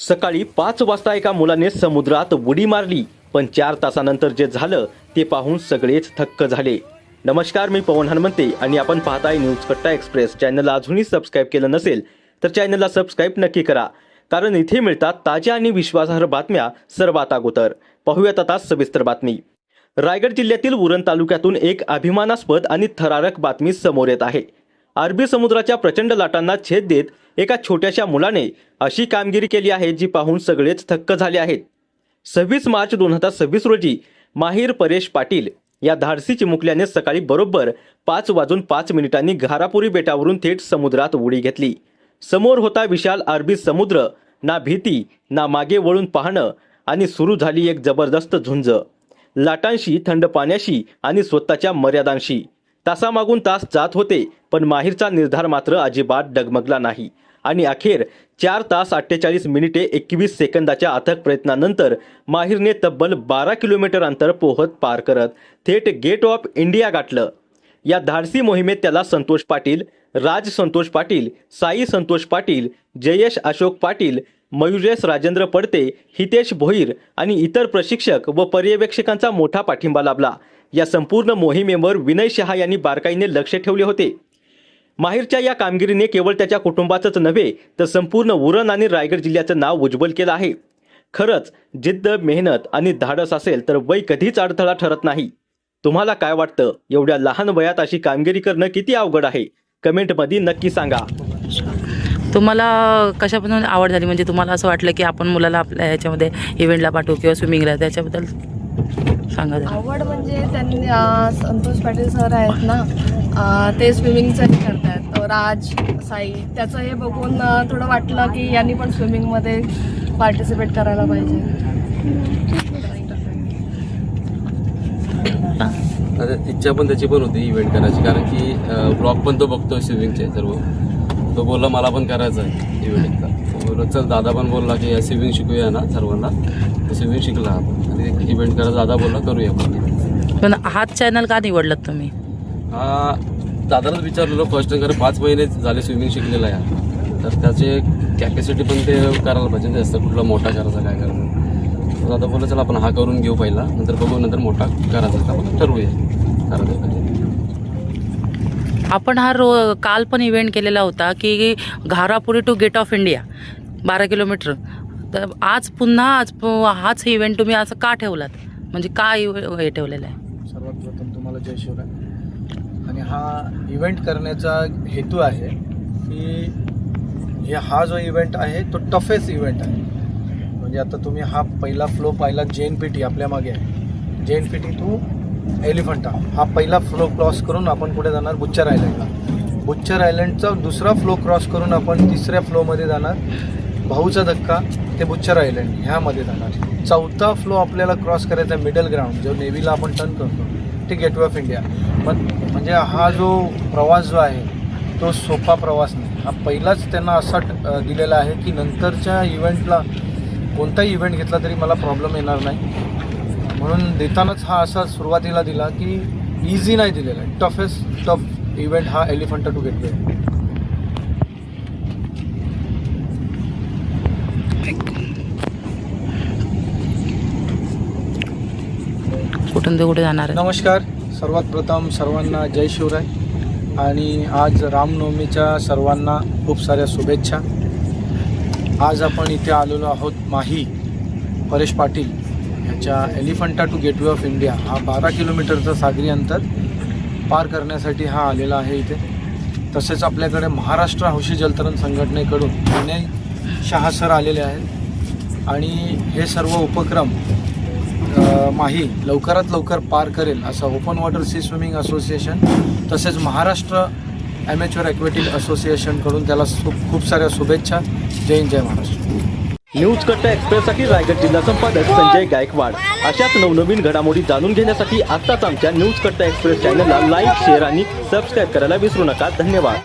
सकाळी 5 वाजता एका मुलाने समुद्रात उडी मारली, पण 4 तासानंतर जे झालं ते पाहून सगळेच थक्क झाले. नमस्कार, मी पवन हनुमंते आणि आपण पाहताय न्यूज कट्टा एक्सप्रेस. चॅनलला अजूनही सबस्क्राईब केलं नसेल तर चॅनलला सबस्क्राईब नक्की करा, कारण इथे मिळतात ताज्या आणि विश्वासार्ह बातम्या सर्वात अगोदर. पाहूयात आता सविस्तर बातमी. रायगड जिल्ह्यातील उरण तालुक्यातून एक अभिमानास्पद आणि थरारक बातमी समोर येत आहे. अरबी समुद्राच्या प्रचंड लाटांना छेद देत एका छोट्याशा मुलाने अशी कामगिरी केली आहे जी पाहून सगळेच थक्क झाले आहेत. 26 मार्च 2026 रोजी माहीर परेश पाटील या धाडसी चिमुकल्याने सकाळी बरोबर 5:05 घारापुरी बेटावरून थेट समुद्रात उडी घेतली. समोर होता विशाल अरबी समुद्र. ना भीती ना मागे वळून पाहणं, आणि सुरू झाली एक जबरदस्त झुंज. लाटांशी, थंड पाण्याशी आणि स्वतःच्या मर्यादांशी. तासामागून तास जात होते, पण माहीरचा निर्धार मात्र अजिबात डगमगला नाही. आणि अखेर 4 तास 48 मिनिटे 21 सेकंदाच्या अथक प्रयत्नानंतर माहीरने तब्बल 12 किलोमीटर अंतर पोहत पार करत थेट गेट ऑफ इंडिया गाठलं. या धाडसी मोहिमेत त्याला संतोष पाटील, राज संतोष पाटील, साई संतोष पाटील, जयेश अशोक पाटील, मयुरेश राजेंद्र पडते, हितेश भोईर आणि इतर प्रशिक्षक व पर्यवेक्षकांचा मोठा पाठिंबा लाभला. या संपूर्ण मोहिमेवर विनय शहा यांनी बारकाईने लक्ष ठेवले होते. माहीरच्या या कामगिरीने केवळ त्याच्या कुटुंबाचंच नव्हे तर संपूर्ण उरण आणि रायगड जिल्ह्याचं नाव उज्ज्वल केलं आहे. खरंच जिद्द, मेहनत आणि धाडस असेल तर वय कधीच अडथळा ठरत नाही. तुम्हाला काय वाटतं? एवढ्या लहान वयात अशी कामगिरी करणं किती अवघड आहे? कमेंटमध्ये नक्की सांगा. तुम्हाला कशापासून आवड झाली? म्हणजे तुम्हाला असं वाटलं की आपण मुलाला आपल्या ह्याच्यामध्ये इव्हेंटला पाठवू किंवा स्विमिंगला, त्याच्याबद्दल सांगा जरा. आवड म्हणजे त्यांनी संतोष पाटील सर आहेत ना, ते स्विमिंगचं हे करतायत. राज, साई, त्याचं हे बघून थोडं वाटलं की यांनी पण स्विमिंगमध्ये पार्टिसिपेट करायला पाहिजे. आता इच्छा पण त्याची पण होती इव्हेंट करायची, कारण की ब्लॉग पण तो बघतो स्विमिंगचे सर्व. तो बोलला मला पण करायचं आहे इव्हेंट एकदा. बोललो चल. दादा पण बोलला की स्विमिंग शिकूया ना सर्वांना. तो स्विमिंग शिकला आणि इव्हेंट करायचा. दादा बोलला करूया आपण. पण हाच चॅनल का निवडलात तुम्ही? हा दादालाच विचारलेलो फर्स्ट टाइम, कारण 5 महिने झाले स्विमिंग शिकलेला आहे, तर त्याचे कॅपॅसिटी पण ते करायला पाहिजे जास्त. कुठला मोठा करायचा काय करायचं. तर दादा बोलला चला आपण हा करून घेऊ पहिला, नंतर बघू, नंतर मोठा करायचा आपण ठरवूया करायचं. आपण हा काल पण इव्हेंट केलेला होता की Gharapuri to gate of India 12 kilometre. तर आज पुन्हा हाच इव्हेंट तुम्ही असं का ठेवलात? म्हणजे का हे ठेवलेलं आहे? सर्वात प्रथम तुम्हाला जय शिवराय. आणि हा इव्हेंट करण्याचा हेतू आहे की हा जो इव्हेंट आहे तो टफेस्ट इव्हेंट आहे. म्हणजे आता तुम्ही हा पहिला फ्लो पाहिला, JNPT आपल्या मागे आहे. JNPT टू एलिफंटा हा पहिला फ्लो क्रॉस करून आपण पुढे जाणार बुच्चर आयलंडला. बुच्चर आयलंडचा दुसरा फ्लो क्रॉस करून आपण तिसऱ्या फ्लोमध्ये जाणार भाऊचा धक्का ते बुच्चर आयलंड ह्यामध्ये जाणार. चौथा फ्लो आपल्याला क्रॉस करायचा मिडल ग्राउंड, जो नेव्हीला आपण टर्न करतो, ते गेटवे ऑफ इंडिया. म्हणजे हा जो प्रवास जो आहे तो सोपा प्रवास नाही. हा पहिलाच त्यांना असा दिलेला आहे की नंतरच्या इव्हेंटला कोणताही इव्हेंट घेतला तरी मला प्रॉब्लेम येणार नाही, म्हणून देतानाच हा असा सुरुवातीला दिला की इझी नाही दिलेला आहे. टफ इव्हेंट हा एलिफंटा टू गेटवे. कुठून ते कुठे जाणार आहे? नमस्कार. सर्वात प्रथम सर्वांना जय शिवराय. आणि आज रामनवमीच्या सर्वांना खूप साऱ्या शुभेच्छा. आज आपण इथे आलेलो आहोत माही परेश पाटील ह्याच्या Elephanta to gateway of India हा 12 किलोमीटरचं सागरी अंतर पार करण्यासाठी हा आलेला आहे इथे. तसेच आपल्याकडे महाराष्ट्र हौशी जलतरण संघटनेकडून विनय शहा सर आलेले आहेत. आणि हे सर्व उपक्रम माही लवकरात लवकर पार करेल असं open water sea swimming association तसेच महाराष्ट्र ॲमेच्युअर ॲक्वेटिक असोसिएशनकडून त्याला खूप साऱ्या शुभेच्छा. जय हिंद, जय महाराष्ट्र. न्यूज कट्टा एक्सप्रेससाठी रायगड जिल्हा संपादक संजय गायकवाड. अशाच नवनवीन घडामोडी जाणून घेण्यासाठी आत्ताच आमच्या न्यूज कट्टा एक्सप्रेस चॅनलला लाईक, शेअर आणि सबस्क्राईब करायला विसरू नका. धन्यवाद.